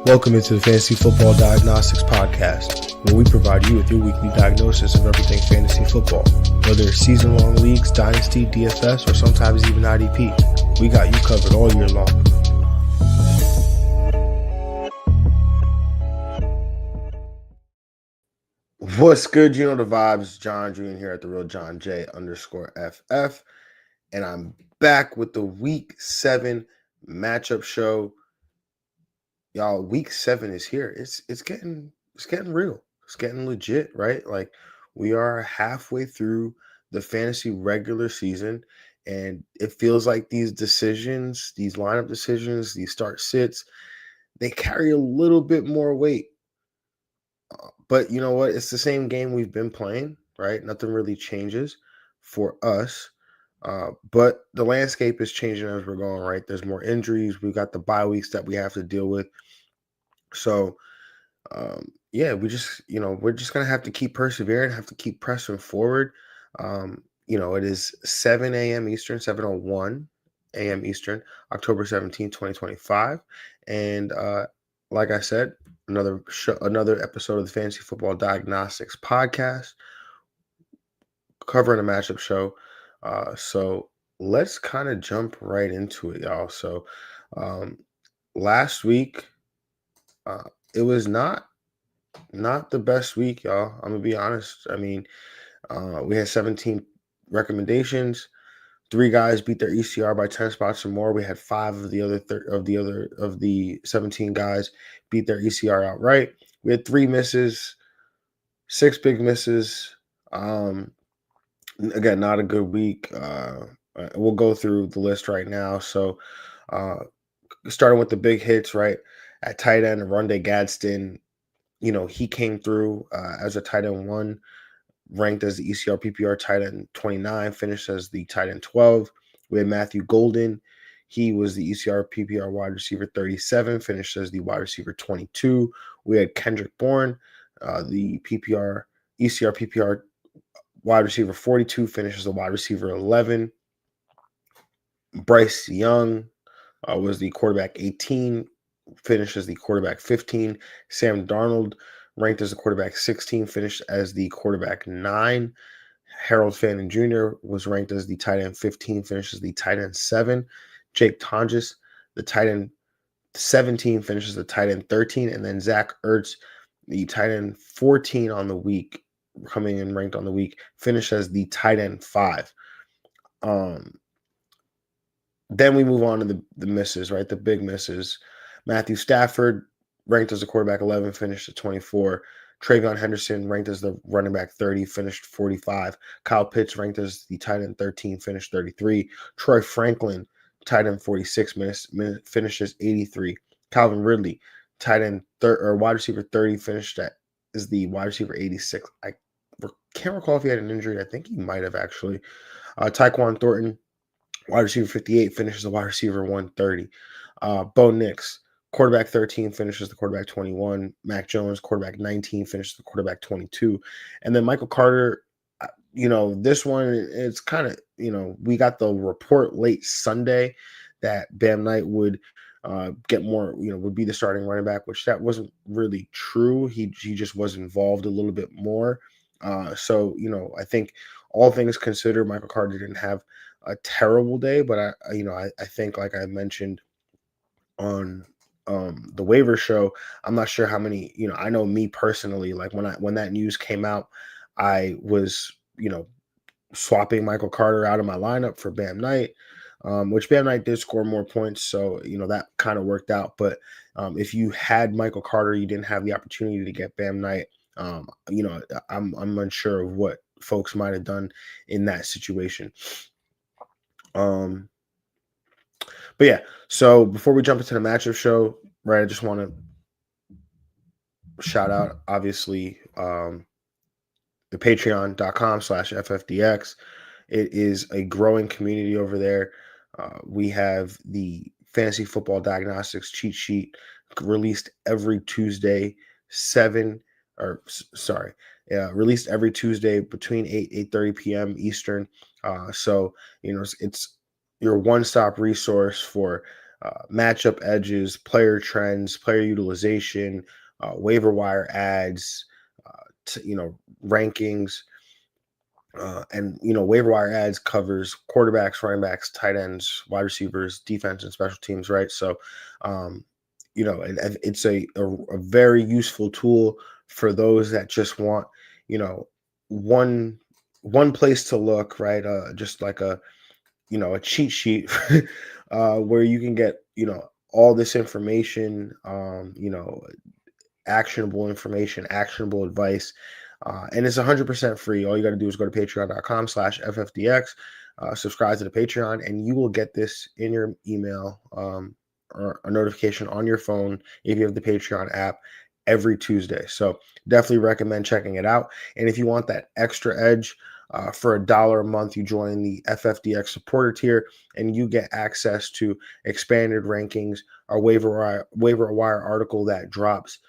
Welcome into the Fantasy Football Diagnostics Podcast, where we provide you with your weekly diagnosis of everything fantasy football. Whether it's season-long leagues, dynasty, DFS, or sometimes even IDP, we got you covered all year long. What's good? You know the vibes. Jon Jeune here at the real Jon J_FF, and I'm back with the Week 7 matchup show. Y'all, Week 7 is here. It's getting real. It's getting legit, right? Like, we are halfway through the fantasy regular season, and it feels like these decisions, these lineup decisions, these start sits, they carry a little bit more weight. But you know what? It's the same game we've been playing, right? Nothing really changes for us. But the landscape is changing as we're going, right? There's more injuries. We've got the bye weeks that we have to deal with. So, yeah, we're just going to have to keep persevering, have to keep pressing forward. It is 7 a.m. Eastern, 7:01 a.m. Eastern, October 17, 2025. And like I said, another episode of the Fantasy Football Diagnostics Podcast, covering a matchup show. So let's kind of jump right into it, y'all. So last week, it was not the best week, y'all. I'm gonna be honest. I mean, we had 17 recommendations. 3 guys beat their ECR by 10 spots or more. We had 5 of the 17 guys beat their ECR outright. We had 3 misses, 6 big misses. Again, not a good week. We'll go through the list right now. So, starting with the big hits, right? At tight end, Rondé Gadsden, he came through as a tight end 1, ranked as the ECR PPR tight end 29, finished as the tight end 12. We had Matthew Golden. He was the ECR PPR wide receiver 37, finished as the wide receiver 22. We had Kendrick Bourne, the ECR PPR wide receiver 42, finishes the wide receiver 11. Bryce Young was the quarterback 18, finished as the quarterback 15. Sam Darnold, ranked as the quarterback 16, finished as the quarterback 9. Harold Fannin Jr. was ranked as the tight end 15, finished as the tight end 7. Jake Tonjes, the tight end 17, finishes the tight end 13. And then Zach Ertz, the tight end 14 on the week, coming in ranked on the week, finished as the tight end 5. Then we move on to the misses, right? The big misses. Matthew Stafford, ranked as the quarterback 11, finished at 24. Travion Henderson, ranked as the running back 30, finished 45. Kyle Pitts, ranked as the tight end 13, finished 33. Troy Franklin, tight end 46, finishes 83. Calvin Ridley, tight end wide receiver 30, finished as the wide receiver 86. I can't recall if he had an injury. I think he might have actually. Tyquan Thornton, wide receiver 58, finishes the wide receiver 130. Bo Nix, quarterback 13, finishes the quarterback 21. Mac Jones, quarterback 19, finishes the quarterback 22. And then Michael Carter, this one, it's kind of, we got the report late Sunday that Bam Knight would get more, would be the starting running back, which that wasn't really true. He just was involved a little bit more. So, I think all things considered, Michael Carter didn't have a terrible day, but I think, like I mentioned on the waiver show, I'm not sure how many, I know me personally, like when that news came out, I was, swapping Michael Carter out of my lineup for Bam Knight, which Bam Knight did score more points. So, that kind of worked out. But if you had Michael Carter, you didn't have the opportunity to get Bam Knight. I'm unsure of what folks might have done in that situation. But yeah, so before we jump into the matchup show, right, I just want to shout out, obviously, the patreon.com/FFDX. It is a growing community over there. We have the Fantasy Football Diagnostics cheat sheet released every Tuesday, released every Tuesday between 8:30 p.m. Eastern. So, it's your one-stop resource for matchup edges, player trends, player utilization, waiver wire ads, rankings. And waiver wire ads covers quarterbacks, running backs, tight ends, wide receivers, defense, and special teams, right? So, um, it's a very useful tool for those that just want, you know, one one place to look, right? Just like a cheat sheet, where you can get all this information, actionable information, actionable advice. And it's 100% free. All you got to do is go to patreon.com/FFDX, subscribe to the Patreon, and you will get this in your email, or a notification on your phone if you have the Patreon app every Tuesday. So definitely recommend checking it out. And if you want that extra edge, for $1 a month, you join the FFDX supporter tier, and you get access to expanded rankings, our waiver wire article that drops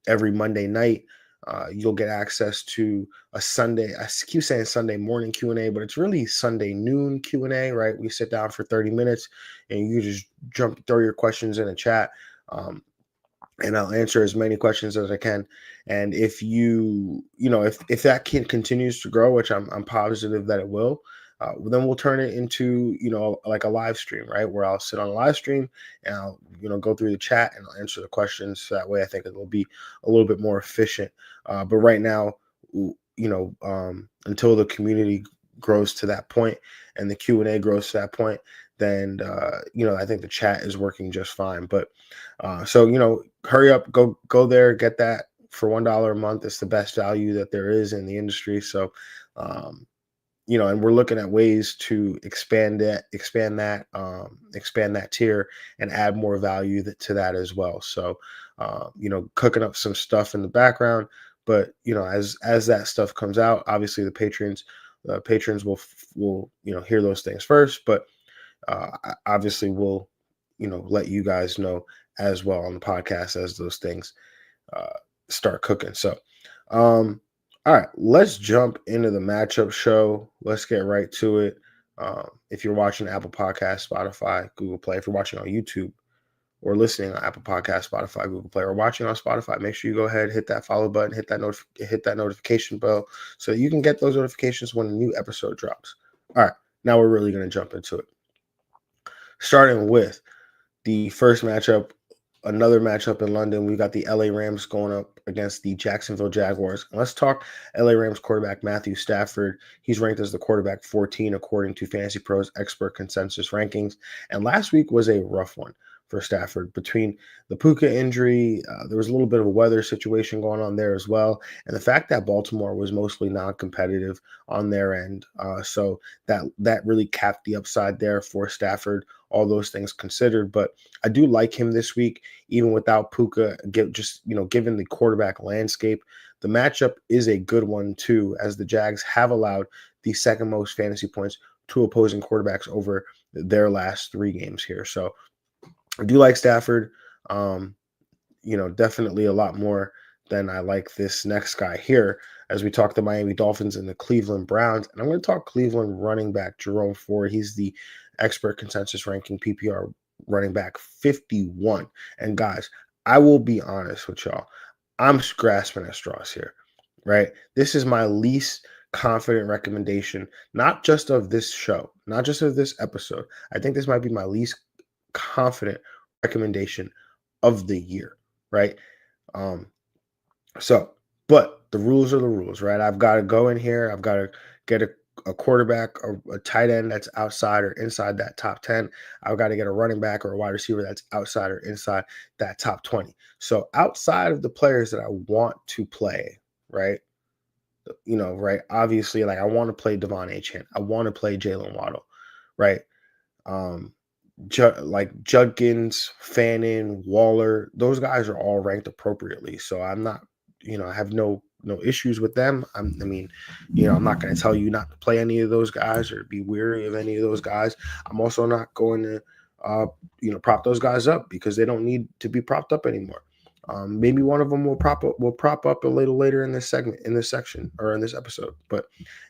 every Monday night. You'll get access to a Sunday, I keep saying Sunday morning Q&A, but it's really Sunday noon Q&A, right? We sit down for 30 minutes and you just throw your questions in a chat. And I'll answer as many questions as I can. And if if that continues to grow, which I'm positive that it will, then we'll turn it into like a live stream, right? Where I'll sit on a live stream and I'll go through the chat and I'll answer the questions. So that way, I think it'll be a little bit more efficient. But right now, until the community grows to that point and the Q&A grows to that point, then I think the chat is working just fine. But so hurry up, go there, get that for $1 a month. It's the best value that there is in the industry. So and we're looking at ways to expand that tier and add more value to that as well. So cooking up some stuff in the background, but as that stuff comes out, obviously the patrons will hear those things first, but obviously we'll let you guys know as well on the podcast as those things start cooking. So all right, let's jump into the matchup show. Let's get right to it. If you're watching Apple Podcast, Spotify, Google Play, if you're watching on YouTube or listening on Apple Podcast, Spotify, Google Play, or watching on Spotify, make sure you go ahead, hit that follow button, hit that notification bell so you can get those notifications when a new episode drops. All right, now we're really going to jump into it. Starting with the first matchup, another matchup in London. We got the LA Rams going up against the Jacksonville Jaguars. Let's talk LA Rams quarterback Matthew Stafford. He's ranked as the quarterback 14 according to Fantasy Pros expert consensus rankings. And last week was a rough one for Stafford. Between the Puka injury, there was a little bit of a weather situation going on there as well. And the fact that Baltimore was mostly non-competitive on their end. So that really capped the upside there for Stafford, all those things considered. But I do like him this week, even without Puka, given the quarterback landscape. The matchup is a good one too, as the Jags have allowed the second most fantasy points to opposing quarterbacks over their last 3 games here. So I do like Stafford, definitely a lot more than I like this next guy here, as we talk the Miami Dolphins and the Cleveland Browns. And I'm going to talk Cleveland running back Jerome Ford. He's the expert consensus ranking PPR running back 51. And guys, I will be honest with y'all. I'm grasping at straws here, right? This is my least confident recommendation, not just of this show, not just of this episode. I think this might be my least confident recommendation of the year, right? But the rules are the rules, right? I've got to go in here. I've got to get a quarterback or a tight end that's outside or inside that top 10. I've got to get a running back or a wide receiver that's outside or inside that top 20. So outside of the players that I want to play, right? Right? Obviously, like I want to play Devon Achane. I want to play Jalen Waddle, right? Like Judkins, Fannin, Waller, those guys are all ranked appropriately. So I'm not, I have no issues with them. I'm not going to tell you not to play any of those guys or be weary of any of those guys. I'm also not going to, prop those guys up because they don't need to be propped up anymore. Maybe one of them will prop up a little later in this section, or in this episode. But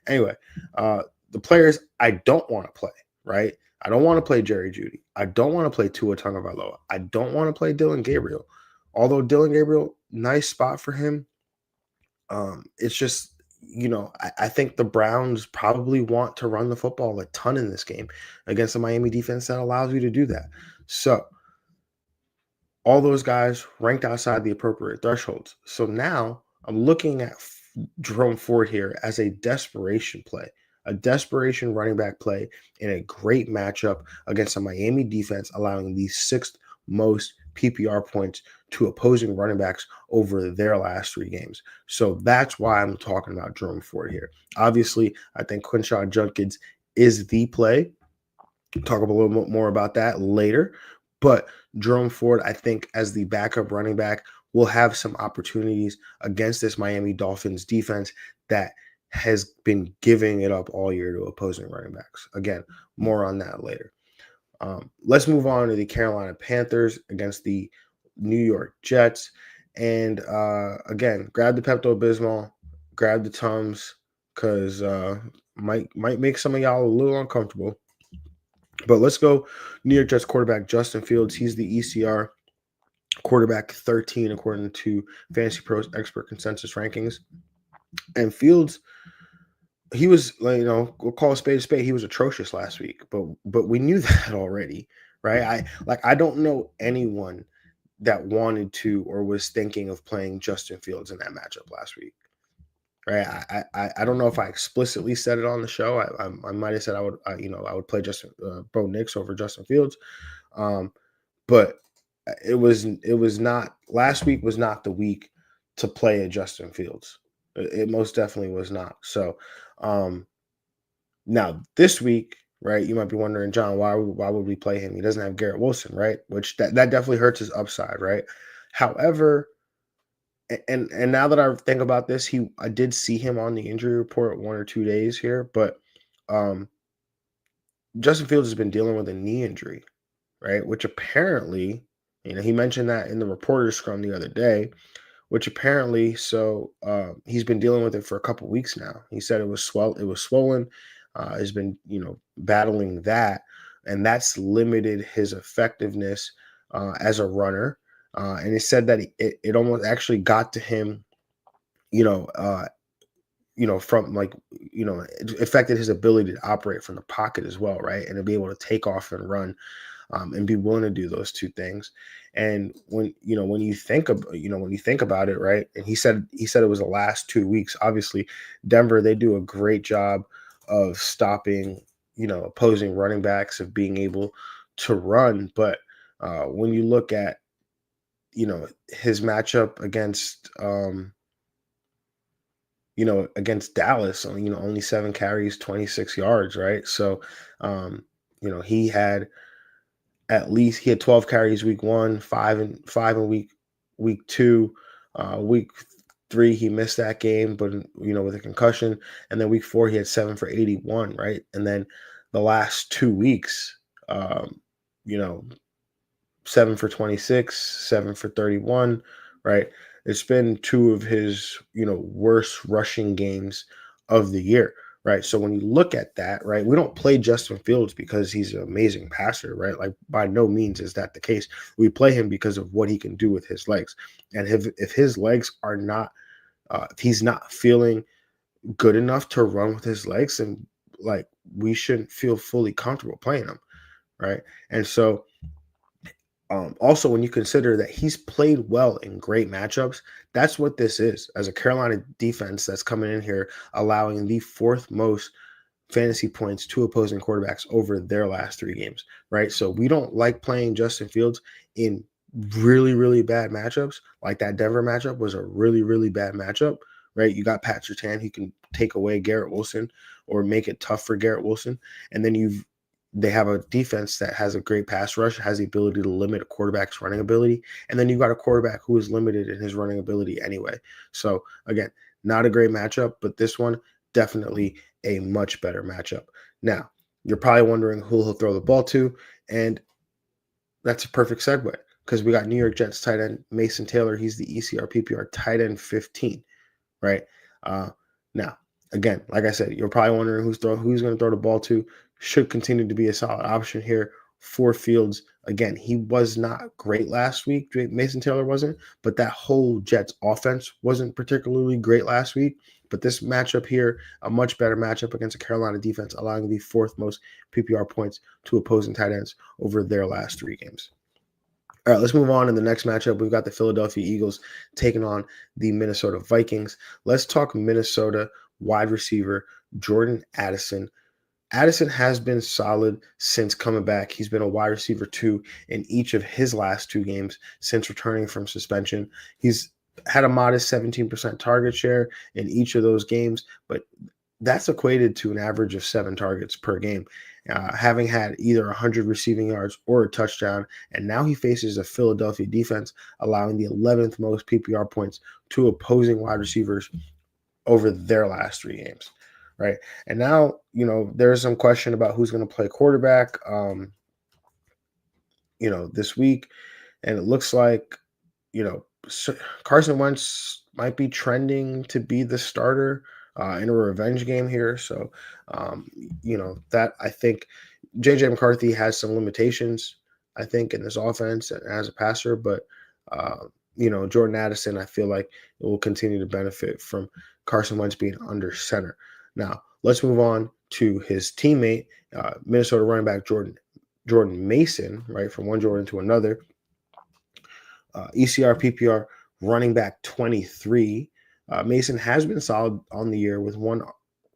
anyway, the players I don't want to play, right? I don't want to play Jerry Jeudy. I don't want to play Tua Tagovailoa. I don't want to play Dylan Gabriel. Although Dylan Gabriel, nice spot for him. It's just, I think the Browns probably want to run the football a ton in this game against the Miami defense that allows you to do that. So all those guys ranked outside the appropriate thresholds. So now I'm looking at Jerome Ford here as a desperation play, a desperation running back play in a great matchup against a Miami defense, allowing the sixth most PPR points to opposing running backs over their last 3 games. So that's why I'm talking about Jerome Ford here. Obviously, I think Quinshon Judkins is the play. Talk a little bit more about that later. But Jerome Ford, I think, as the backup running back, will have some opportunities against this Miami Dolphins defense that has been giving it up all year to opposing running backs. Again, more on that later. Let's move on to the Carolina Panthers against the New York Jets. And again, grab the Pepto-Bismol, grab the Tums, because might make some of y'all a little uncomfortable. But let's go New York Jets quarterback Justin Fields. He's the ECR quarterback 13 according to Fantasy Pros expert consensus rankings. And Fields, he was, we'll call a spade. He was atrocious last week, but we knew that already, right? I don't know anyone that wanted to or was thinking of playing Justin Fields in that matchup last week. Right, I don't know if I explicitly said it on the show. I might have said I would play Justin Bo Nix over Justin Fields, but it was not, last week was not the week to play a Justin Fields. It most definitely was not. So now this week, right? You might be wondering, John, why would we play him? He doesn't have Garrett Wilson, right? Which that definitely hurts his upside, right? However. And now that I think about this, I did see him on the injury report 1 or 2 days here, but Justin Fields has been dealing with a knee injury, right? Which apparently, he mentioned that in the reporter's scrum the other day, which apparently, he's been dealing with it for a couple weeks now. He said it was swollen, has been, battling that, and that's limited his effectiveness as a runner. And he said that it almost actually got to him, from it affected his ability to operate from the pocket as well, right? And to be able to take off and run, and be willing to do those two things. And when you think about it, right? And he said it was the last 2 weeks. Obviously, Denver, they do a great job of stopping, opposing running backs, of being able to run. But when you look at his matchup against against Dallas, only 7 carries, 26 yards, right? So he had 12 carries week 1, 5 in week 2, week 3 he missed that game, but with a concussion, and then week 4 he had 7 for 81, right? And then the last 2 weeks, 7 for 26, 7 for 31, right? It's been 2 of his, worst rushing games of the year, right? So when you look at that, right, we don't play Justin Fields because he's an amazing passer, right? Like, by no means is that the case. We play him because of what he can do with his legs. And if his legs are not, if he's not feeling good enough to run with his legs, then we shouldn't feel fully comfortable playing him, right? And so, also, when you consider that he's played well in great matchups, that's what this is, as a Carolina defense that's coming in here, allowing the 4th most fantasy points to opposing quarterbacks over their last 3 games, right? So we don't like playing Justin Fields in really, really bad matchups. Like that Denver matchup was a really, really bad matchup, right? You got Pat Surtain, who can take away Garrett Wilson or make it tough for Garrett Wilson. And then they have a defense that has a great pass rush, has the ability to limit a quarterback's running ability. And then you've got a quarterback who is limited in his running ability anyway. So again, not a great matchup, but this one definitely a much better matchup. Now, you're probably wondering who he'll throw the ball to, and that's a perfect segue because we got New York Jets tight end Mason Taylor. He's the ECR PPR tight end 15, right? Now, again, like I said, you're probably wondering who's going to throw the ball to. should continue to be a solid option here for Fields. Again, he was not great last week. Mason Taylor wasn't, but that whole Jets offense wasn't particularly great last week. But this matchup here, a much better matchup against a Carolina defense, allowing the fourth most PPR points to opposing tight ends over their last 3 games. All right, let's move on in the next matchup. We've got the Philadelphia Eagles taking on the Minnesota Vikings. Let's talk Minnesota wide receiver Jordan Addison. Addison has been solid since coming back. He's been a wide receiver 2 in each of his last 2 games since returning from suspension. He's had a modest 17% target share in each of those games, but that's equated to an average of 7 targets per game, having had either 100 receiving yards or a touchdown. And now he faces a Philadelphia defense allowing the 11th most PPR points to opposing wide receivers over their last 3 games. Right. And now, there's some question about who's going to play quarterback, this week. And it looks like, Carson Wentz might be trending to be the starter in a revenge game here. So, that I think JJ McCarthy has some limitations, I think, in this offense and as a passer. But, Jordan Addison, I feel like it will continue to benefit from Carson Wentz being under center. Now, let's move on to his teammate, Minnesota running back Jordan Mason, right, from one Jordan to another. ECR PPR running back 23. Mason has been solid on the year with one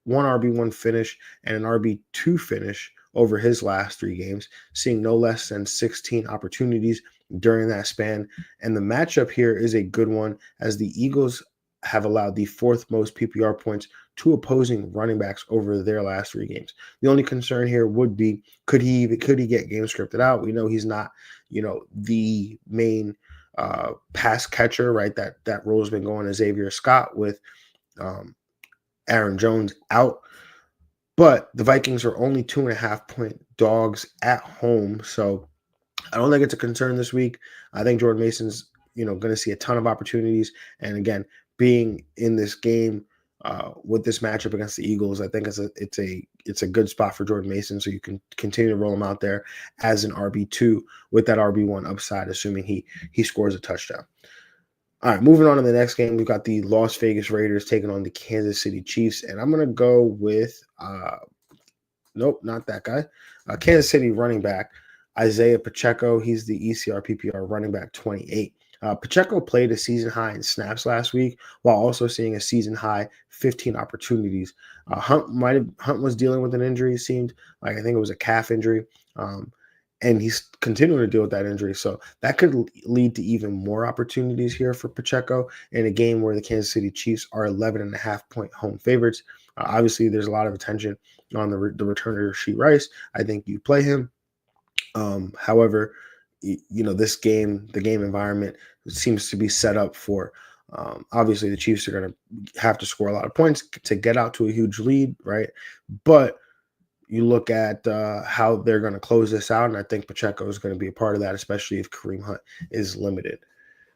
RB1 finish and an RB2 finish over his last 3 games, seeing no less than 16 opportunities during that span. And the matchup here is a good one, as the Eagles have allowed the 4th most PPR points to opposing running backs over their last 3 games. The only concern here would be, could he get game scripted out? We know he's not, the main pass catcher, right? That role has been going to Xavier Scott with Aaron Jones out. But the Vikings are only 2.5-point dogs at home, so I don't think it's a concern this week. I think Jordan Mason's, going to see a ton of opportunities. And again, being in this game with this matchup against the Eagles, I think it's a good spot for Jordan Mason. So you can continue to roll him out there as an RB2 with that RB1 upside, assuming he scores a touchdown. All right, moving on to the next game, we've got the Las Vegas Raiders taking on the Kansas City Chiefs. And I'm going to go with, nope, not that guy, Kansas City running back Isaiah Pacheco. He's the ECR PPR running back 28. Pacheco played a season high in snaps last week, while also seeing a season high 15 opportunities. Hunt was dealing with an injury. It seemed like, I think it was a calf injury, and he's continuing to deal with that injury. So that could lead to even more opportunities here for Pacheco in a game where the Kansas City Chiefs are 11.5-point home favorites. Obviously, there's a lot of attention on the returner Rashee Rice. I think you play him. However, this game, the game environment seems to be set up for, obviously the Chiefs are going to have to score a lot of points to get out to a huge lead, right? But you look at how they're going to close this out, and I think Pacheco is going to be a part of that, especially if Kareem Hunt is limited.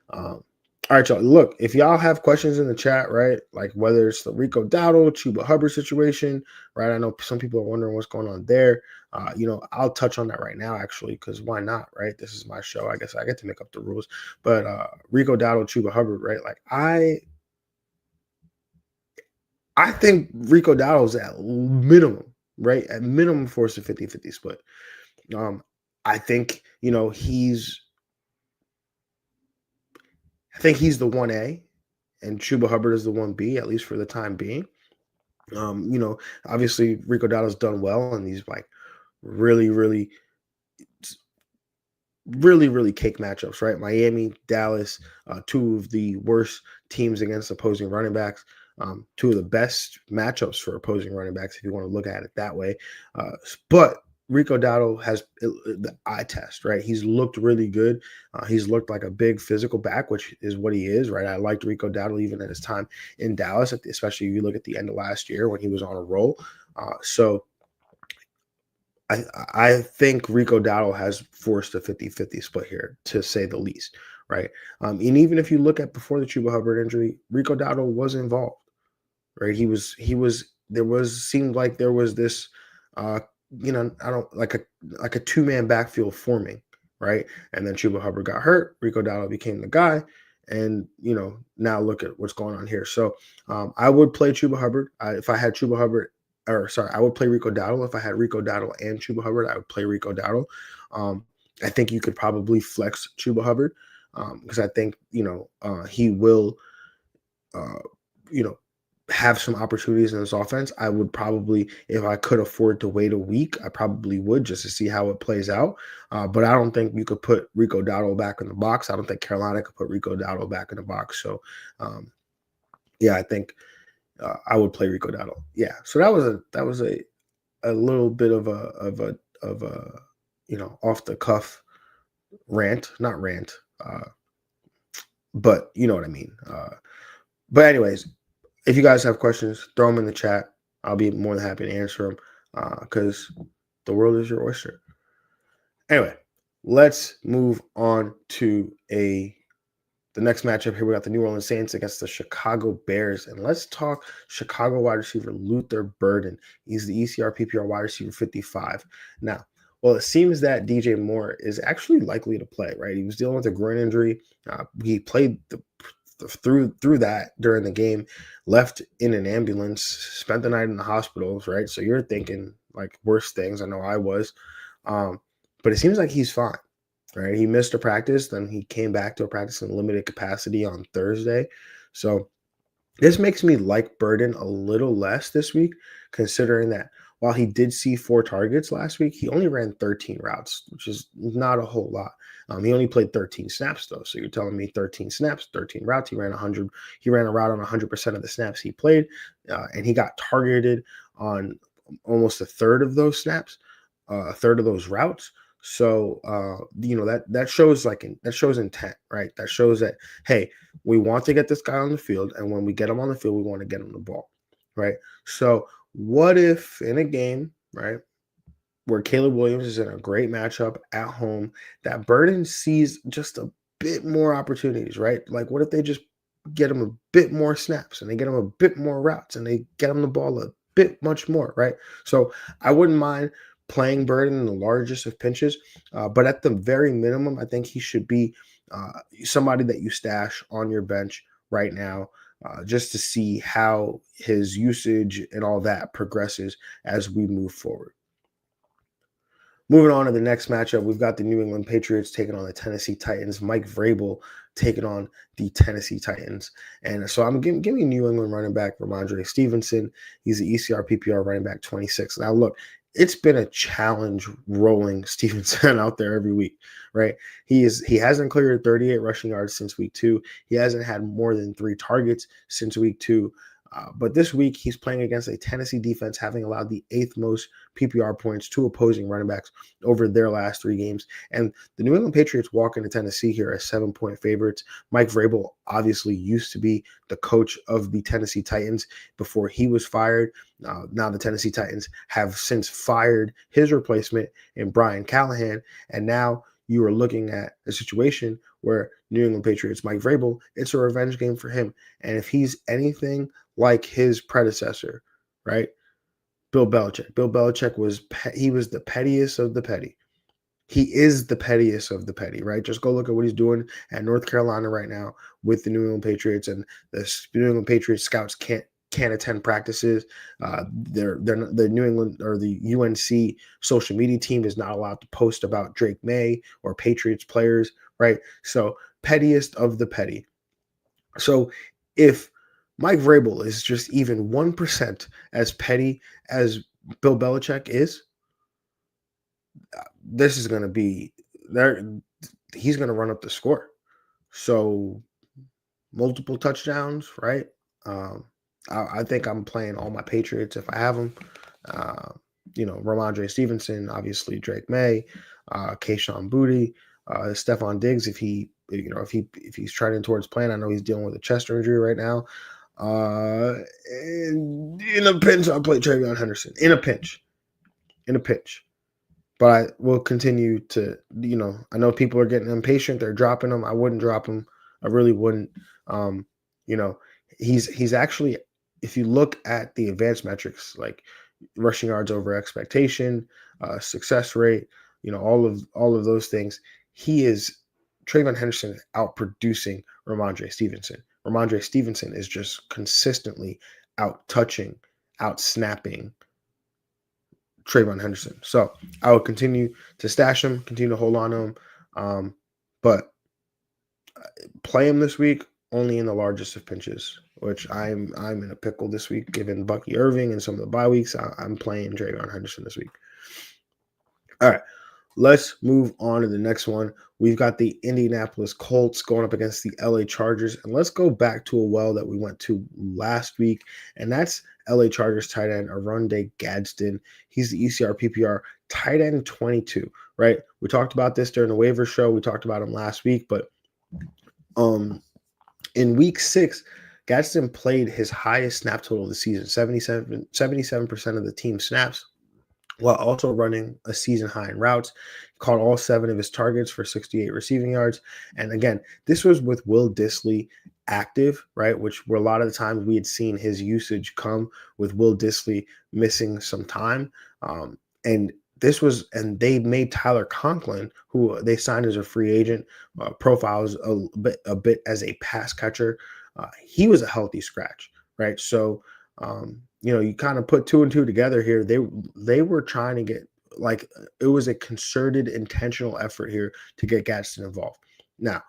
All right, y'all. Look, if y'all have questions in the chat, right, like whether it's the Rico Dowdle, Chuba Hubbard situation, right? I know some people are wondering what's going on there. I'll touch on that right now, actually, because why not, right? This is my show. I guess I get to make up the rules. But Rico Dowdle, Chuba Hubbard, right? Like I think Rico Dowdle's at minimum, right? At minimum force a 50-50 split. I think, I think he's the 1A and Chuba Hubbard is the 1B, at least for the time being. Obviously Rico Dowdle's done well in these like really, really, really, really cake matchups, right? Miami, Dallas, 2 of the worst teams against opposing running backs. 2 of the best matchups for opposing running backs, if you want to look at it that way. But Rico Dowdle has the eye test, right? He's looked really good. He's looked like a big physical back, which is what he is, right? I liked Rico Dowdle even at his time in Dallas, especially if you look at the end of last year when he was on a roll. So I think Rico Dowdle has forced a 50-50 split here, to say the least, right? And even if you look at before the Chuba Hubbard injury, Rico Dowdle was involved, right? Seemed like there was this I don't like a two-man backfield forming, right? And then Chuba Hubbard got hurt. Rico Dowdle became the guy. And now look at what's going on here. So I would play Chuba Hubbard if I had Chuba Hubbard, or sorry, I would play Rico Dowdle if I had Rico Dowdle and Chuba Hubbard. I would play Rico Dowdle. I think you could probably flex Chuba Hubbard because I think he will, uh, you know, have some opportunities in this offense. I would probably, if I could afford to wait a week, I probably would just to see how it plays out. But I don't think you could put Rico Dowdle back in the box. I don't think Carolina could put Rico Dowdle back in the box. So, yeah, I think I would play Rico Dowdle. Yeah. So that was a little bit of a off the cuff not rant, but you know what I mean. But anyways, if you guys have questions, throw them in the chat. I'll be more than happy to answer them because the world is your oyster. Anyway, let's move on to the next matchup here. We got the New Orleans Saints against the Chicago Bears. And let's talk Chicago wide receiver Luther Burden. He's the ECR PPR wide receiver 55. Now, well, it seems that DJ Moore is actually likely to play, right? He was dealing with a groin injury. He played through that during the game, left in an ambulance, spent the night in the hospitals, right? So you're thinking like worse things. I know I was. But it seems like he's fine, right? He missed a practice, then he came back to a practice in limited capacity on Thursday. So this makes me like Burden a little less this week, considering that while he did see 4 targets last week, he only ran 13 routes, which is not a whole lot. He only played 13 snaps, though. So you're telling me 13 snaps, 13 routes. He ran a route on 100% of the snaps he played, and he got targeted on almost a third of those snaps, a third of those routes. So that shows intent, right? That shows that, hey, we want to get this guy on the field, and when we get him on the field, we want to get him the ball, right? So what if in a game, right, where Caleb Williams is in a great matchup at home, that Burden sees just a bit more opportunities, right? Like, what if they just get him a bit more snaps and they get him a bit more routes and they get him the ball a bit much more, right? So I wouldn't mind playing Burden in the largest of pinches, but at the very minimum, I think he should be somebody that you stash on your bench right now, just to see how his usage and all that progresses as we move forward. Moving on to the next matchup, we've got the New England Patriots taking on the Tennessee Titans. Mike Vrabel taking on the Tennessee Titans. And so I'm giving New England running back Ramondre Stevenson. He's the ECR PPR running back 26. Now, look, it's been a challenge rolling Stevenson out there every week, right? He hasn't cleared 38 rushing yards since week 2. He hasn't had more than 3 targets since week 2. But this week, he's playing against a Tennessee defense having allowed the 8th most PPR points to opposing running backs over their last 3 games. And the New England Patriots walk into Tennessee here as 7-point favorites. Mike Vrabel obviously used to be the coach of the Tennessee Titans before he was fired. Now the Tennessee Titans have since fired his replacement in Brian Callahan. And now you are looking at a situation where New England Patriots, Mike Vrabel, it's a revenge game for him. And if he's anything like his predecessor, right? Bill Belichick. Bill Belichick was the pettiest of the petty. He is the pettiest of the petty, right? Just go look at what he's doing at North Carolina right now with the New England Patriots, and the New England Patriots scouts can't attend practices. The New England or the UNC social media team is not allowed to post about Drake May or Patriots players, right? So pettiest of the petty. So if Mike Vrabel is just even 1% as petty as Bill Belichick is, this is going to be there. He's going to run up the score. So multiple touchdowns, right? I think I'm playing all my Patriots if I have them. Ramondre Stevenson, obviously Drake May, Kayshon Boutte, Stephon Diggs. If he's trending towards playing, I know he's dealing with a chest injury right now. And in a pinch, I'll play Travion Henderson. In a pinch. But I will continue to, I know people are getting impatient. They're dropping him. I wouldn't drop him. I really wouldn't. He's actually, if you look at the advanced metrics, like, rushing yards over expectation, success rate, all of those things. Trayvon Henderson is outproducing Ramondre Stevenson. Ramondre Stevenson is just consistently out touching, out snapping Trayvon Henderson. So I will continue to stash him, continue to hold on to him, but play him this week only in the largest of pinches, which I'm in a pickle this week given Bucky Irving and some of the bye weeks. I'm playing Trayvon Henderson this week. All right. Let's move on to the next one. We've got the Indianapolis Colts going up against the LA Chargers. And let's go back to a well that we went to last week. And that's LA Chargers tight end Oronde Gadsden. He's the ECR PPR tight end 22, right? We talked about this during the waiver show. We talked about him last week. But in week 6, Gadsden played his highest snap total of the season, 77% of the team snaps, while also running a season high in routes. He caught all 7 of his targets for 68 receiving yards. And again, this was with Will Dissly active, right? Which were a lot of the times we had seen his usage come with Will Dissly missing some time. And they made Tyler Conklin, who they signed as a free agent, profiles a bit as a pass catcher. He was a healthy scratch, right? So, you kind of put 2 and 2 together here. They were trying to get, like, it was a concerted, intentional effort here to get Gadsden involved. Now,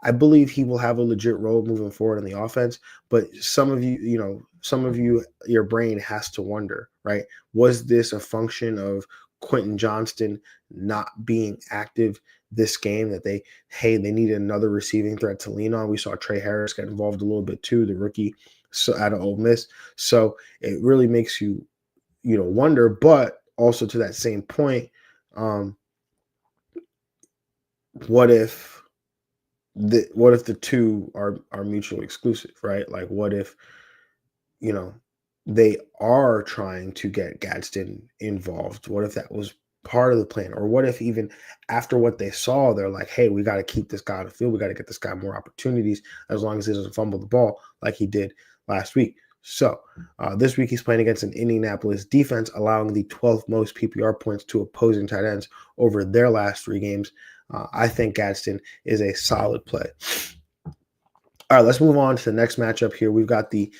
I believe he will have a legit role moving forward in the offense, but some of you, your brain has to wonder, right? Was this a function of Quentin Johnston not being active this game, that they needed another receiving threat to lean on? We saw Trey Harris get involved a little bit too, the rookie out of Ole Miss. So it really makes you, wonder. But also to that same point, what if the two are mutually exclusive, right? Like, what if, they are trying to get Gadsden involved? What if that was part of the plan? Or what if even after what they saw, they're like, hey, we got to keep this guy on the field. We got to get this guy more opportunities as long as he doesn't fumble the ball like he did last week. So this week he's playing against an Indianapolis defense, allowing the 12th most PPR points to opposing tight ends over their last 3 games. I think Gadsden is a solid play. All right, let's move on to the next matchup here. We've got the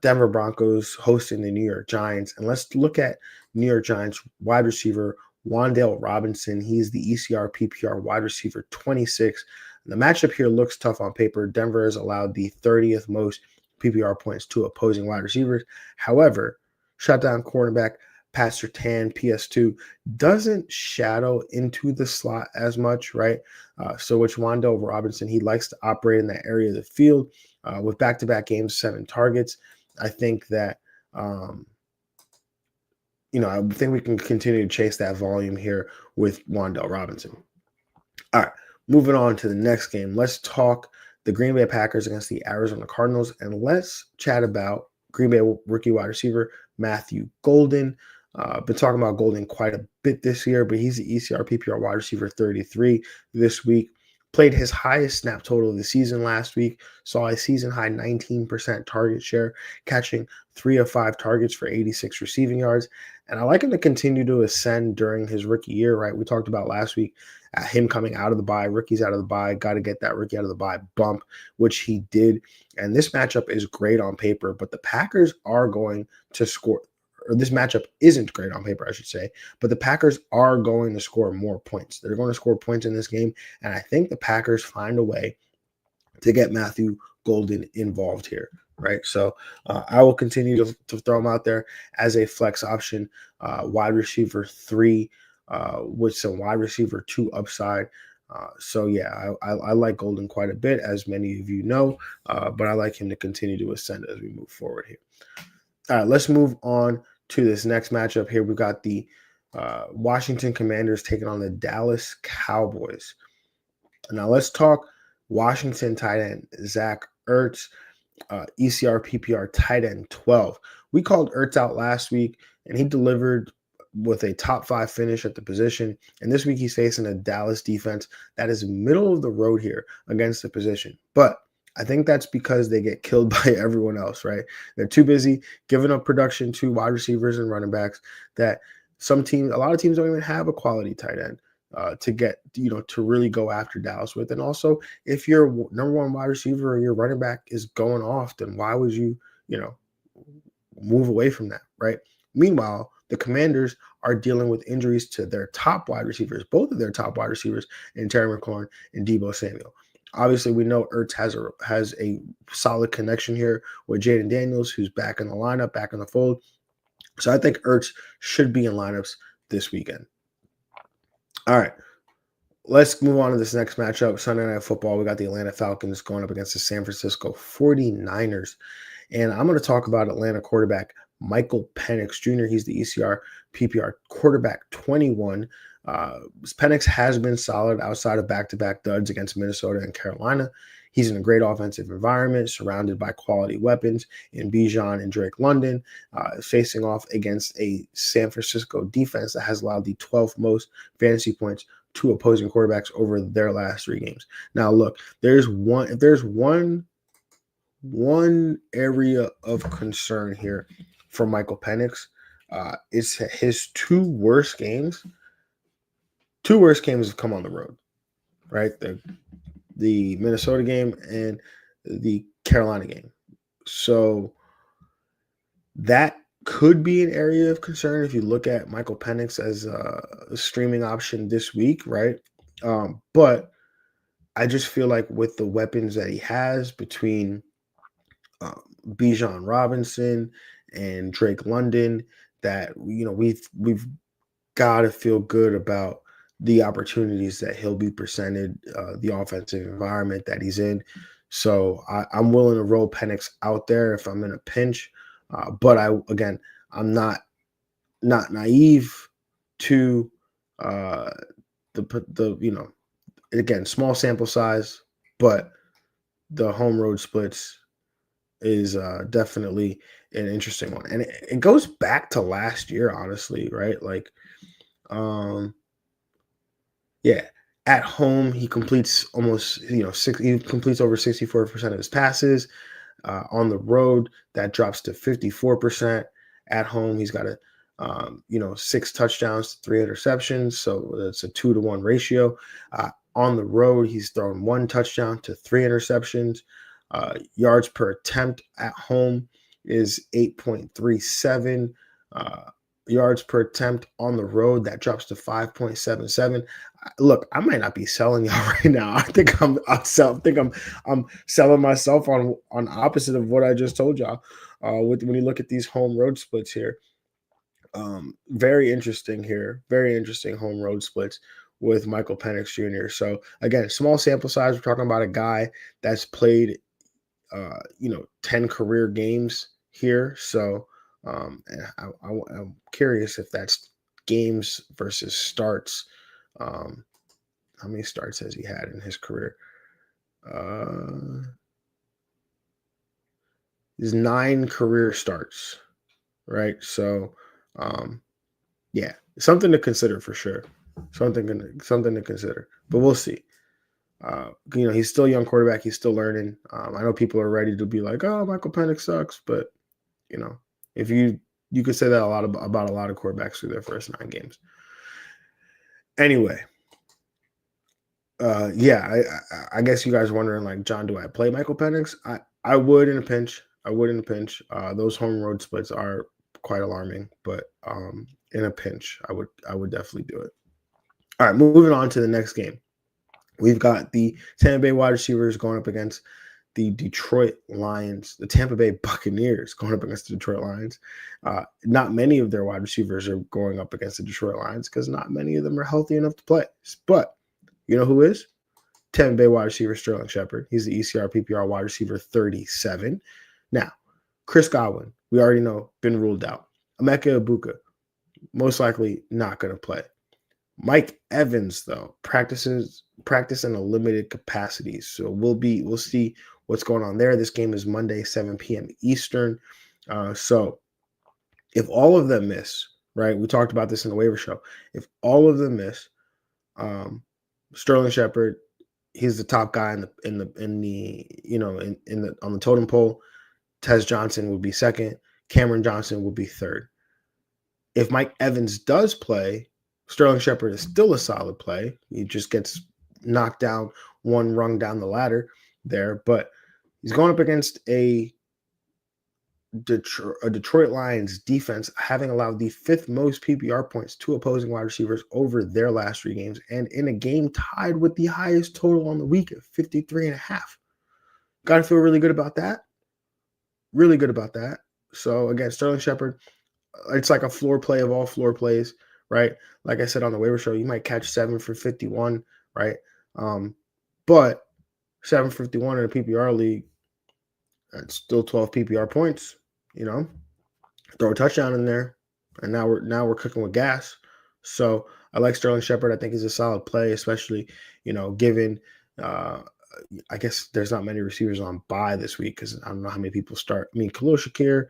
Denver Broncos hosting the New York Giants. And let's look at New York Giants wide receiver Wan'Dale Robinson. He's the ECR PPR wide receiver 26. The matchup here looks tough on paper. Denver has allowed the 30th most PPR points to opposing wide receivers. However, shutdown cornerback Pat Surtain, PS2, doesn't shadow into the slot as much, right? So which Wan'Dale Robinson, he likes to operate in that area of the field with back-to-back games, 7 targets. I think that, I think we can continue to chase that volume here with Wan'Dale Robinson. All right, moving on to the next game. Let's talk the Green Bay Packers against the Arizona Cardinals, and let's chat about Green Bay rookie wide receiver Matthew Golden. Been talking about Golden quite a bit this year, but he's the ECR PPR wide receiver 33 this week. Played his highest snap total of the season last week, saw a season high 19% target share, catching 3 of 5 targets for 86 receiving yards. And I like him to continue to ascend during his rookie year, right? We talked about last week him coming out of the bye, rookies out of the bye, got to get that rookie out of the bye bump, which he did. And this matchup is great on paper, but the Packers are going to score. Or this matchup isn't great on paper, I should say, but the Packers are going to score more points. They're going to score points in this game, and I think the Packers find a way to get Matthew Golden involved here, right? So I will continue to throw him out there as a flex option, wide receiver 3 with some wide receiver 2 upside. I like Golden quite a bit, as many of you know, but I like him to continue to ascend as we move forward here. All right, let's move on to this next matchup here. We've got the Washington Commanders taking on the Dallas Cowboys. Now let's talk Washington tight end Zach Ertz, ECR PPR tight end 12. We called Ertz out last week, and he delivered with a top 5 finish at the position. And this week he's facing a Dallas defense that is middle of the road here against the position. But I think that's because they get killed by everyone else, right? They're too busy giving up production to wide receivers and running backs that a lot of teams don't even have a quality tight end to get, to really go after Dallas with. And also, if your number one wide receiver or your running back is going off, then why would you know, move away from that, right? Meanwhile, the Commanders are dealing with injuries to their top wide receivers, both of their top wide receivers, in Terry McLaurin and Deebo Samuel. Obviously, we know Ertz has a solid connection here with Jaden Daniels, who's back in the lineup, back in the fold. So I think Ertz should be in lineups this weekend. All right, let's move on to this next matchup. Sunday Night Football. We got the Atlanta Falcons going up against the San Francisco 49ers. And I'm going to talk about Atlanta quarterback Michael Penix Jr. He's the ECR PPR quarterback 21. Penix has been solid outside of back-to-back duds against Minnesota and Carolina. He's in a great offensive environment, surrounded by quality weapons in Bijan and Drake London, facing off against a San Francisco defense that has allowed the 12th most fantasy points to opposing quarterbacks over their last 3 games. Now, look, if there's one area of concern here for Michael Penix, is his 2 worst games. 2 worst games have come on the road, right? The Minnesota game and the Carolina game. So that could be an area of concern if you look at Michael Penix as a streaming option this week, right? But I just feel like with the weapons that he has between Bijan Robinson and Drake London, that we've got to feel good about the opportunities that he'll be presented, the offensive environment that he's in. So I'm willing to roll Penix out there if I'm in a pinch, but I'm not naive to again, small sample size, but the home road splits is definitely an interesting one. And it goes back to last year, honestly, right? Like, yeah, at home, he completes almost, he completes over 64% of his passes. On the road, that drops to 54%. At home, he's got 6 touchdowns to 3 interceptions. So it's a 2-to-1 ratio. On the road, he's thrown 1 touchdown to 3 interceptions. Yards per attempt at home is 8.37. Yards per attempt on the road, that drops to 5.77. Look, I might not be selling y'all right now. I think I'm selling myself on opposite of what I just told y'all. When you look at these home road splits here, very interesting here. Very interesting home road splits with Michael Penix Jr. So again, small sample size. We're talking about a guy that's played 10 career games here. So I'm curious if that's games versus starts. How many starts has he had in his career? He's 9 career starts, right? So, yeah, something to consider for sure. Something to consider, but we'll see. He's still a young quarterback. He's still learning. I know people are ready to be like, "Oh, Michael Penix sucks," but if you could say that about a lot of quarterbacks through their first 9 games. Anyway, I guess you guys are wondering, like, John, do I play Michael Penix? I would in a pinch. Those home road splits are quite alarming, but in a pinch, I would definitely do it. All right, moving on to the next game. We've got the Tampa Bay wide receivers going up against the Detroit Lions, the Tampa Bay Buccaneers going up against the Detroit Lions. Not many of their wide receivers are going up against the Detroit Lions because not many of them are healthy enough to play. But you know who is? Tampa Bay wide receiver Sterling Shepard. He's the ECR PPR wide receiver 37. Now, Chris Godwin, we already know, been ruled out. Emeka Egbuka, most likely not going to play. Mike Evans, though, practice in a limited capacity. So we'll see what's going on there. This game is Monday, 7 p.m. Eastern. So if all of them miss, right? We talked about this in the waiver show. If all of them miss, Sterling Shepard, He's the top guy in the on the totem pole. Tez Johnson would be second. Cameron Johnson would be third. If Mike Evans does play, Sterling Shepard is still a solid play. He just gets knocked down one rung down the ladder there, but he's going up against a Detroit Lions defense having allowed the 5th most PPR points to opposing wide receivers over their last 3 games, and in a game tied with the highest total on the week at 53.5. Got to feel really good about that. Really good about that. So again, Sterling Shepard, it's like a floor play of all floor plays, right? Like I said on the waiver show, you might catch 7 for 51, right? But 751 in a PPR league, that's still 12 PPR points. Throw a touchdown in there, and now we're cooking with gas. So I like Sterling Shepard. I think he's a solid play, especially given. I guess there's not many receivers on bye this week because I don't know how many people start. I mean, Khalil Shakir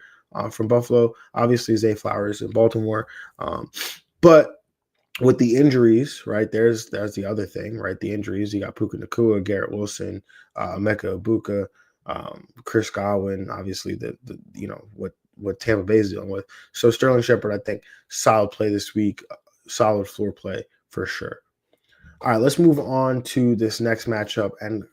from Buffalo, obviously Zay Flowers in Baltimore, but with the injuries, right? There's the other thing, right? The injuries. You got Puka Nacua, Garrett Wilson, Emeka Egbuka, Chris Godwin. Obviously, the what Tampa Bay is dealing with. So Sterling Shepard, I think, solid play this week, solid floor play for sure. All right, let's move on to this next matchup. And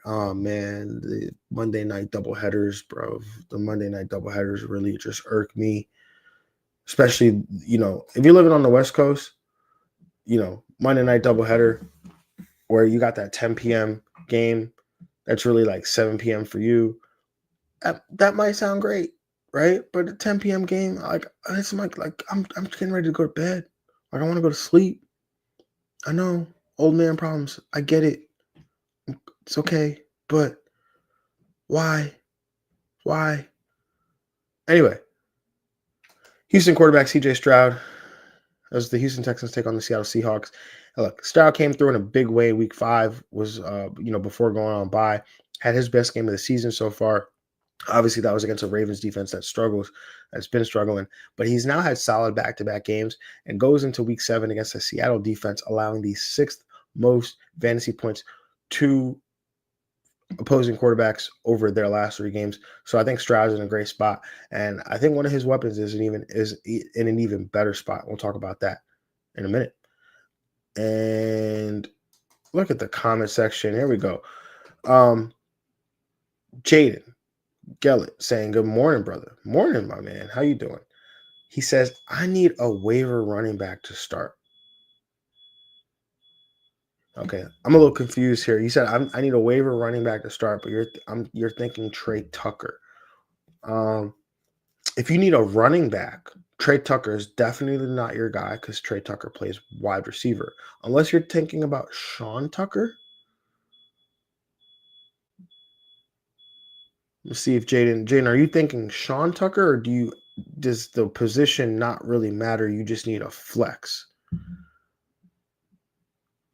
man, the Monday night doubleheaders, bro. The Monday night doubleheaders really just irk me. Especially, if you're living on the West Coast, Monday night doubleheader where you got that 10 p.m. game that's really like 7 p.m. for you. That might sound great, right? But a 10 p.m. game, it's like I'm getting ready to go to bed. Like I want to go to sleep. I know, old man problems. I get it. It's okay, but why? Why? Anyway, Houston quarterback C.J. Stroud, as the Houston Texans take on the Seattle Seahawks. Look, Stroud came through in a big way. Week 5 was, before going on bye, had his best game of the season so far. Obviously, that was against a Ravens defense that's been struggling, but he's now had solid back-to-back games and goes into week 7 against a Seattle defense, allowing the 6th most fantasy points to opposing quarterbacks over their last 3 games. So I think Stroud's in a great spot, and I think one of his weapons is in an even better spot. We'll talk about that in a minute. And look at the comment section. Here we go. Jaden Gellett saying, "Good morning, brother." Morning, my man. How you doing? He says, "I need a waiver running back to start." Okay, I'm a little confused here. You said I need a waiver running back to start, but you're thinking Trey Tucker. If you need a running back, Trey Tucker is definitely not your guy because Trey Tucker plays wide receiver. Unless you're thinking about Sean Tucker. Let's see if Jaden, are you thinking Sean Tucker, or does the position not really matter? You just need a flex.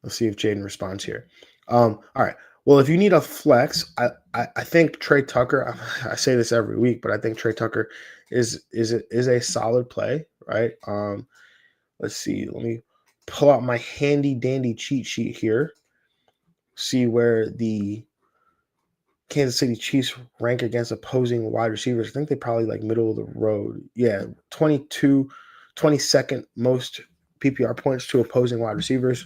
Let's see if Jaden responds here. All right. Well, if you need a flex, I think Trey Tucker. I say this every week, but I think Trey Tucker is a solid play, right? Let's see. Let me pull out my handy dandy cheat sheet here. See where the Kansas City Chiefs rank against opposing wide receivers. I think they probably like middle of the road. Yeah, 22nd most PPR points to opposing wide receivers.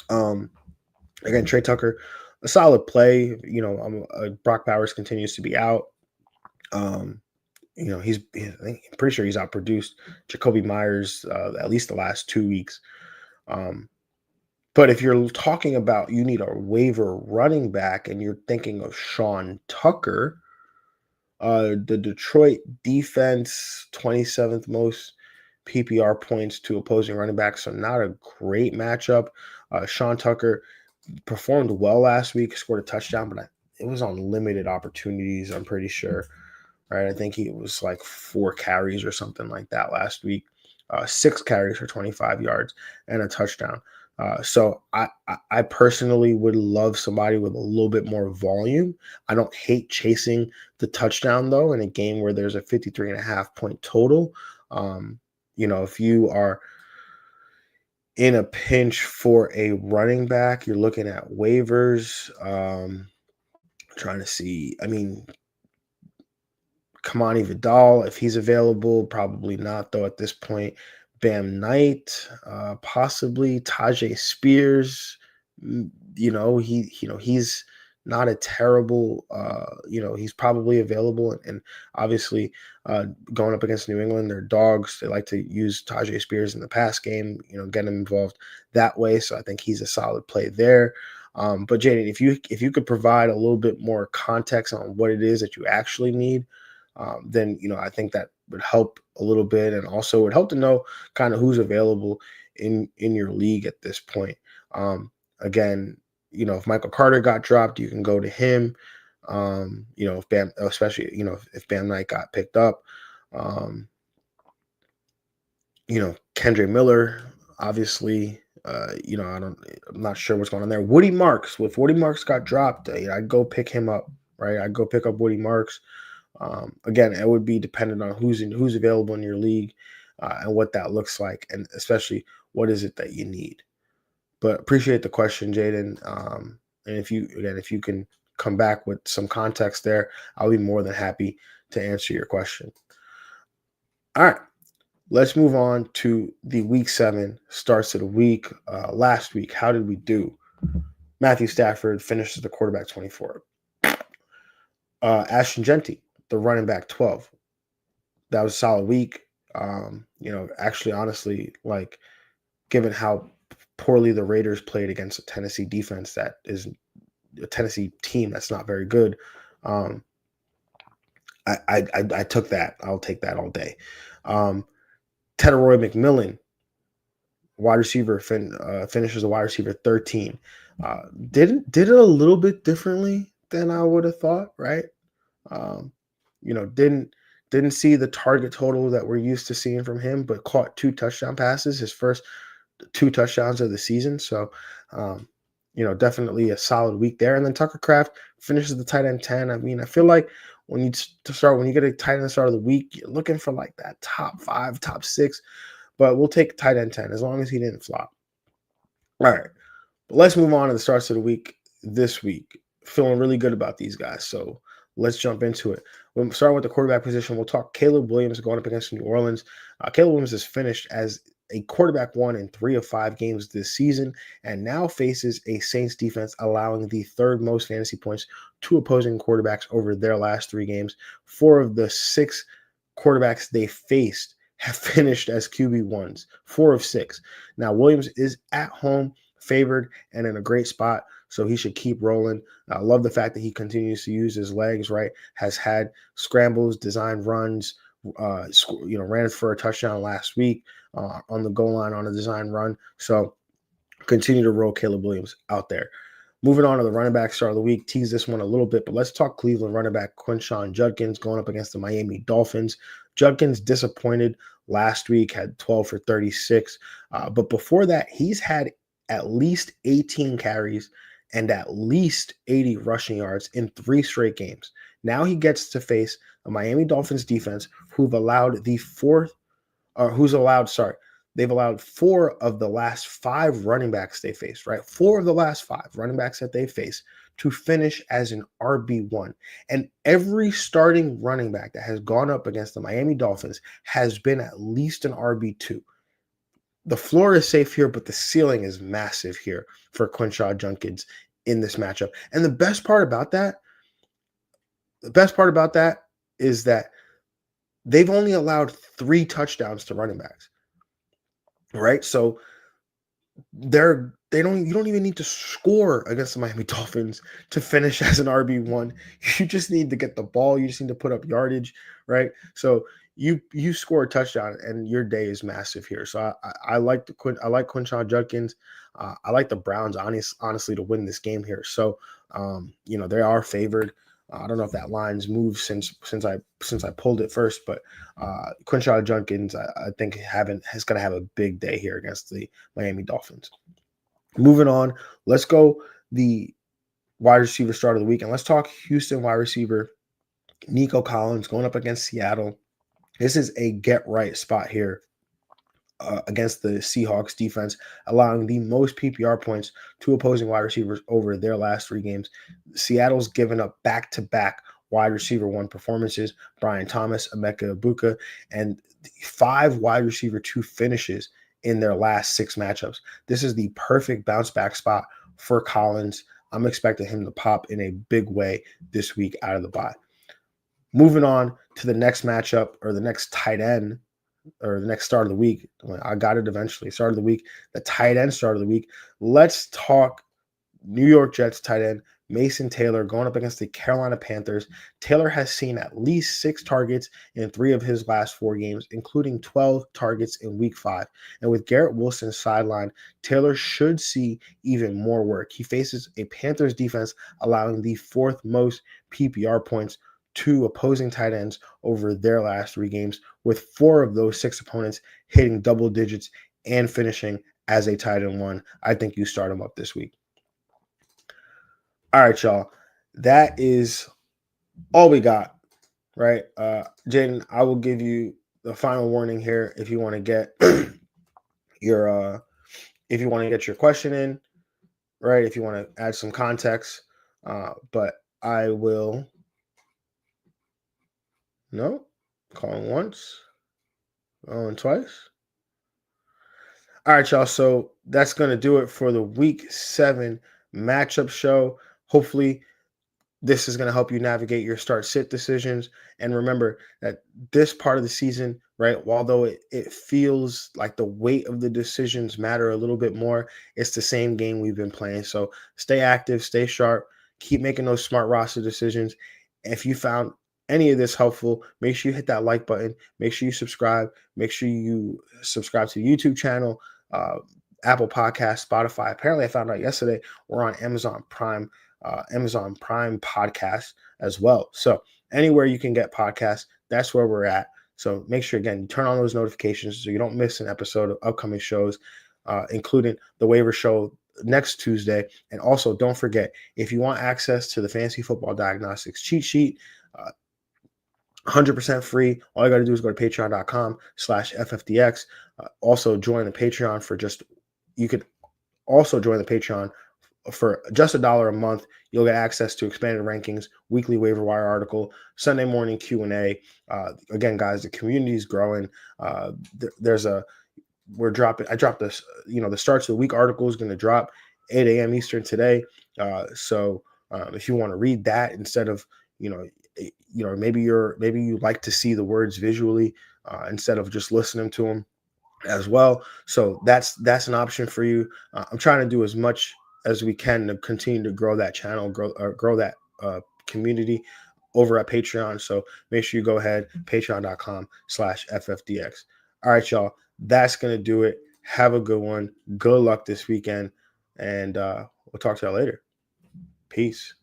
Again, Trey Tucker, a solid play. Brock Bowers continues to be out. I'm pretty sure he's outproduced Jacoby Myers at least the last 2 weeks. But if you're talking about you need a waiver running back and you're thinking of Sean Tucker, the Detroit defense, 27th most PPR points to opposing running backs, so not a great matchup. Sean Tucker performed well last week, scored a touchdown, but it was on limited opportunities, I'm pretty sure. Right? I think he was like 4 carries or something like that last week. 6 carries for 25 yards and a touchdown. So I personally would love somebody with a little bit more volume. I don't hate chasing the touchdown, though, in a game where there's a 53.5 point total. If you are in a pinch for a running back, you're looking at waivers. Trying to see. I mean, Kamani Vidal, if he's available, probably not though at this point. Bam Knight, possibly Tajay Spears. He's not a terrible. He's probably available, and obviously, going up against New England, they're dogs. They like to use Tajay Spears in the pass game. Get him involved that way. So I think he's a solid play there. But Jaden, if you could provide a little bit more context on what it is that you actually need, then I think that would help a little bit, and also would help to know kind of who's available in your league at this point. Again, if Michael Carter got dropped, you can go to him. If Bam, especially if Bam Knight got picked up, Kendre Miller, obviously. I'm not sure what's going on there. Woody Marks, if Woody Marks got dropped, I'd go pick him up, right? I'd go pick up Woody Marks. Again, it would be dependent on who's available in your league, and what that looks like, and especially what is it that you need. But appreciate the question, Jaden. And if you can come back with some context there, I'll be more than happy to answer your question. All right, let's move on to the week 7 starts of the week. Last week, how did we do? Matthew Stafford finished as the quarterback 24. Ashton Genty, the running back 12. That was a solid week. Actually, honestly, like, given how poorly the Raiders played against a Tennessee defense that is a Tennessee team that's not very good, I took that. I'll take that all day. Teteroy McMillan, wide receiver, finishes a wide receiver 13. Did it a little bit differently than I would have thought, right? Didn't see the target total that we're used to seeing from him, but caught 2 touchdown passes, his first 2 touchdowns of the season. So, definitely a solid week there. And then Tucker Kraft finishes the tight end 10. I mean, I feel like when you get a tight end at the start of the week, you're looking for like that top 5, top 6, but we'll take tight end 10 as long as he didn't flop. All right, but let's move on to the starts of the week this week. Feeling really good about these guys. So let's jump into it. We'll start with the quarterback position. We'll talk Caleb Williams going up against New Orleans. Caleb Williams has finished as a quarterback 1 in 3 of 5 games this season, and now faces a Saints defense allowing the 3rd most fantasy points to opposing quarterbacks over their last 3 games. 4 of the 6 quarterbacks they faced have finished as QB1s, 4 of 6. Now, Williams is at home, favored, and in a great spot, so he should keep rolling. I love the fact that he continues to use his legs, right? Has had scrambles, designed runs, ran for a touchdown last week on the goal line on a design run. So continue to roll Caleb Williams out there. Moving on to the running back start of the week, tease this one a little bit, but let's talk Cleveland running back Jon Jeune going up against the Miami Dolphins. Judkins disappointed last week, had 12 for 36. But before that, he's had at least 18 carries and at least 80 rushing yards in 3 straight games. Now he gets to face a Miami Dolphins defense they've allowed 4 of the last 5 running backs they faced, right? 4 of the last 5 running backs that they faced to finish as an RB1. And every starting running back that has gone up against the Miami Dolphins has been at least an RB2. The floor is safe here, but the ceiling is massive here for Quinshon Judkins in this matchup. And the best part about that is that they've only allowed 3 touchdowns to running backs. Right? So you don't even need to score against the Miami Dolphins to finish as an RB1. You just need to get the ball. You just need to put up yardage, right? So you score a touchdown and your day is massive here. So I like Quinshon Judkins. I like the Browns honestly to win this game here. So they are favored. I don't know if that line's moved since I pulled it first, but Quinshon Judkins, I think is going to have a big day here against the Miami Dolphins. Moving on, let's go the wide receiver start of the week, and let's talk Houston wide receiver Nico Collins going up against Seattle. This is a get right spot here against the Seahawks defense, allowing the most PPR points to opposing wide receivers over their last 3 games. Seattle's given up back-to-back wide receiver 1 performances, Brian Thomas, Emeka Ibuka, and 5 wide receiver 2 finishes in their last 6 matchups. This is the perfect bounce back spot for Collins. I'm expecting him to pop in a big way this week out of the bye. Moving on to the next matchup, or the next tight end, or the next start of the week. I got it eventually. Start of the week, the tight end start of the week. Let's talk New York Jets tight end Mason Taylor going up against the Carolina Panthers. Taylor has seen at least 6 targets in 3 of his last 4 games, including 12 targets in week 5. And with Garrett Wilson sidelined, Taylor should see even more work. He faces a Panthers defense allowing the 4th most PPR points to opposing tight ends over their last 3 games, with 4 of those 6 opponents hitting double digits and finishing as a tight end 1. I think you start him up this week. All right, y'all. That is all we got, right? Jaden, I will give you the final warning here if you want to get your question in, right? If you want to add some context, but I will. No, calling once, calling twice. All right, y'all. So that's going to do it for the week 7 matchup show. Hopefully, this is going to help you navigate your start-sit decisions. And remember that this part of the season, right, although it feels like the weight of the decisions matter a little bit more, it's the same game we've been playing. So stay active, stay sharp, keep making those smart roster decisions. If you found any of this helpful, make sure you hit that like button. Make sure you subscribe. Make sure you subscribe to the YouTube channel, Apple Podcasts, Spotify. Apparently, I found out yesterday we're on Amazon Prime podcast as well. So anywhere you can get podcasts, that's where we're at. So make sure, again, you turn on those notifications so you don't miss an episode of upcoming shows, including the Waiver show next Tuesday. And also, don't forget, if you want access to the Fantasy Football Diagnostics cheat sheet, 100% free. All you got to do is go to patreon.com/FFDX. Also join the Patreon you could also join the Patreon for just $1 a month. You'll get access to expanded rankings, weekly waiver wire article, Sunday morning Q&A. Again, guys, the community is growing. I dropped this, the starts of the week article is going to drop 8 a.m. Eastern today. So if you want to read that instead of, maybe you like to see the words visually instead of just listening to them as well. So that's an option for you. I'm trying to do as much as we can to continue to grow that channel, grow that community over at Patreon. So make sure you go ahead, patreon.com/FFDX. All right, y'all. That's going to do it. Have a good one. Good luck this weekend. And we'll talk to y'all later. Peace.